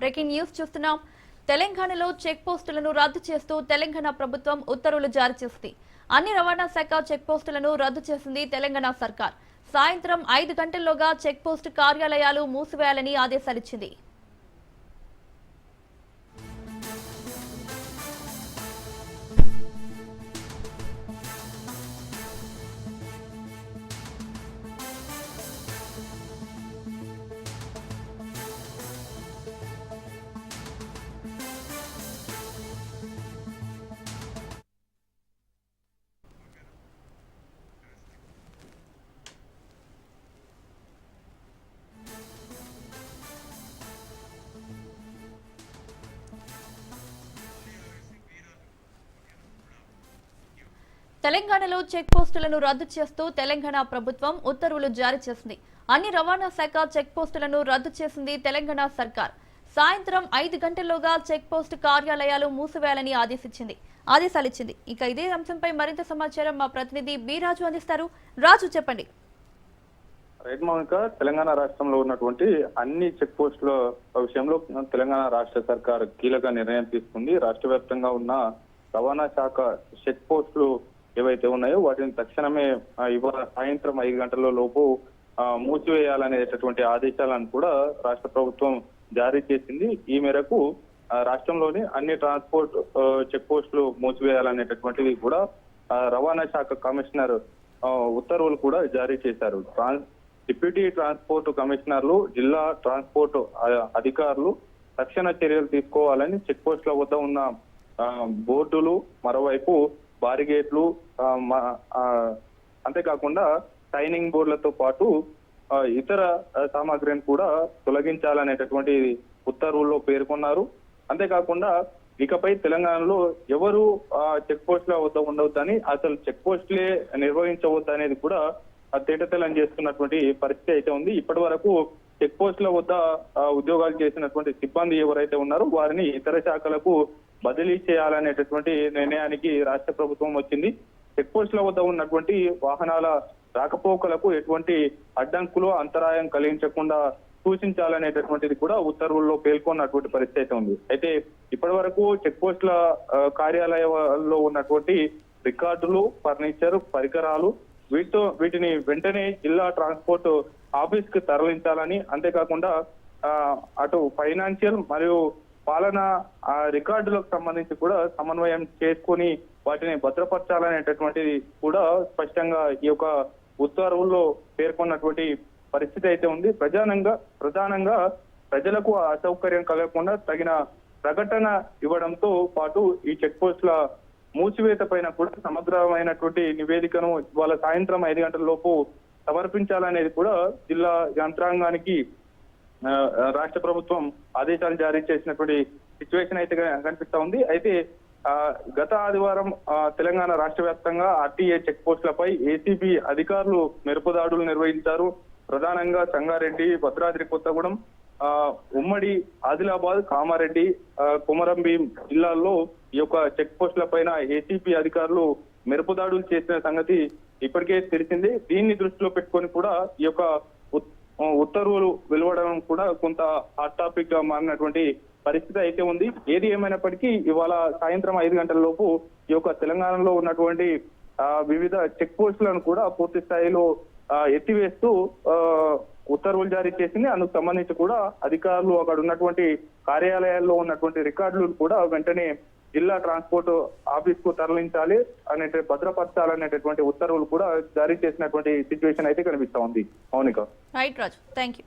Breaking news చూస్తున్నాం. తెలంగాణలో check పోస్టులను రద్దు చేస్తూ తెలంగాణ ప్రభుత్వం ఉత్తర్వులు జారీ చేసింది. అన్ని రవాణా శాఖ చెక్ పోస్టులను రద్దు చేసింది తెలంగాణ సర్కార్. సాయంత్రం 5 గంటల్లోగా చెక్ పోస్ట్ కార్యాలయాలు మూసివేయాలని ఆదేశాలిచ్చింది. తెలంగాణలో చెక్ పోస్టులను రద్దు చేస్తూ తెలంగాణ ప్రభుత్వం ఉత్తర్వులు జారీ చేసింది. అన్ని రవాణా శాఖ చెక్ పోస్టులను రద్దు చేసింది తెలంగాణ సర్కార్. సాయంత్రం 5 గంటల్లోగా చెక్ పోస్ట్ కార్యాలయాలు మూసివేయాలని ఆదేశాలిచ్చింది. ఇక ఇదే అంశంపై మరింత సమాచారం మా ప్రతినిధి బి రాజు అందిస్తారు. రాజు, చెప్పండి. రైట్ మౌనిక, తెలంగాణ రాష్ట్రంలో ఉన్నటువంటి అన్ని చెక్ పోస్టుల విషయంలో తెలంగాణ రాష్ట్ర సర్కార్ కీలక నిర్ణయం తీసుకుంది. రాష్ట్ర వ్యాప్తంగా ఉన్న రవాణా శాఖ చెక్ పోస్టులు ఏవైతే ఉన్నాయో వాటిని తక్షణమే ఇవాళ సాయంత్రం 5 గంటల లోపు మూసివేయాలనేటటువంటి ఆదేశాలను కూడా రాష్ట్ర ప్రభుత్వం జారీ చేసింది. ఈ మేరకు రాష్ట్రంలోని అన్ని ట్రాన్స్పోర్ట్ చెక్ పోస్టులు మూసివేయాలనేటటువంటిది కూడా రవాణా శాఖ కమిషనర్ ఉత్తర్వులు కూడా జారీ చేశారు. డిప్యూటీ ట్రాన్స్పోర్ట్ కమిషనర్లు, జిల్లా ట్రాన్స్పోర్ట్ అధికారులు తక్షణ చర్యలు తీసుకోవాలని చెక్ పోస్టుల వద్ద ఉన్న బోర్డులు, మరోవైపు బారిగేట్లు, అంతేకాకుండా సైనింగ్ బోర్డులతో పాటు ఇతర సామాగ్రిని కూడా తొలగించాలనేటటువంటి ఉత్తర్వుల్లో పేర్కొన్నారు. అంతేకాకుండా ఇకపై తెలంగాణలో ఎవరు చెక్ పోస్టుల వద్ద ఉండవద్దని, అసలు చెక్ పోస్టులే నిర్వహించవద్దు అనేది కూడా తేటతెల్లం చేస్తున్నటువంటి పరిస్థితి అయితే ఉంది. ఇప్పటి వరకు చెక్ పోస్టుల వద్ద ఉద్యోగాలు చేసినటువంటి సిబ్బంది ఎవరైతే ఉన్నారో వారిని ఇతర శాఖలకు బదిలీ చేయాలనేటటువంటి నిర్ణయానికి రాష్ట్ర ప్రభుత్వం వచ్చింది. చెక్ పోస్టుల వద్ద ఉన్నటువంటి వాహనాల రాకపోకలకు ఎటువంటి అడ్డంకులు, అంతరాయం కలిగించకుండా సూచించాలనేటటువంటిది కూడా ఉత్తర్వుల్లో పేర్కొన్నటువంటి పరిస్థితి అయితే ఉంది. అయితే ఇప్పటి వరకు చెక్ పోస్టుల కార్యాలయాల్లో ఉన్నటువంటి రికార్డులు, ఫర్నిచర్, పరికరాలు వీటిని వెంటనే జిల్లా ట్రాన్స్పోర్ట్ ఆఫీస్ కి తరలించాలని, అంతేకాకుండా అటు ఫైనాన్షియల్ మరియు పాలన రికార్డులకు సంబంధించి కూడా సమన్వయం చేసుకుని వాటిని భద్రపరచాలనేటటువంటిది కూడా స్పష్టంగా ఈ యొక్క ఉత్తర్వుల్లో పేర్కొన్నటువంటి పరిస్థితి అయితే ఉంది. ప్రధానంగా ప్రజలకు అసౌకర్యం కలగకుండా తగిన ప్రకటన ఇవ్వడంతో పాటు ఈ చెక్ పోస్టుల మూసివేత పైన కూడా సమగ్రమైనటువంటి నివేదికను ఇవాళ సాయంత్రం 5 గంటల లోపు సమర్పించాలనేది కూడా జిల్లా యంత్రాంగానికి రాష్ట్ర ప్రభుత్వం ఆదేశాలు జారీ చేసినటువంటి సిచ్యువేషన్ అయితే కనిపిస్తా ఉంది. అయితే గత ఆదివారం తెలంగాణ రాష్ట్ర వ్యాప్తంగా ఆర్టీఏ చెక్ పోస్టులపై ఏసీబీ అధికారులు మెరుపు దాడులు నిర్వహించారు. ప్రధానంగా సంగారెడ్డి, భద్రాద్రి కొత్తగూడెం, ఉమ్మడి ఆదిలాబాద్, కామారెడ్డి, కొమరంభీం జిల్లాల్లో ఈ యొక్క చెక్ పోస్టుల పైన ఏసీబీ అధికారులు మెరుపు దాడులు చేసిన సంగతి ఇప్పటికే తెలిసింది. దీన్ని దృష్టిలో పెట్టుకొని కూడా ఈ యొక్క ఉత్తర్వులు వెలువడడం కూడా కొంత హాట్ టాపిక్ గా మారినటువంటి పరిస్థితి అయితే ఉంది. ఏది ఏమైనప్పటికీ ఇవాళ సాయంత్రం 5 గంటల లోపు ఈ యొక్క తెలంగాణలో ఉన్నటువంటి వివిధ చెక్ పోస్టులను కూడా పూర్తి స్థాయిలో ఎత్తివేస్తూ ఉత్తర్వులు జారీ చేసింది. అందుకు సంబంధించి కూడా అధికారులు అక్కడ ఉన్నటువంటి కార్యాలయాల్లో ఉన్నటువంటి రికార్డులు కూడా వెంటనే జిల్లా ట్రాన్స్పోర్ట్ ఆఫీస్ కు తరలించాలి భద్రపరచాలనేటటువంటి ఉత్తర్వులు కూడా జారీ చేసినటువంటి సిచ్యువేషన్ అయితే కనిపిస్తా ఉంది. Mounika. Right Raju, thank you.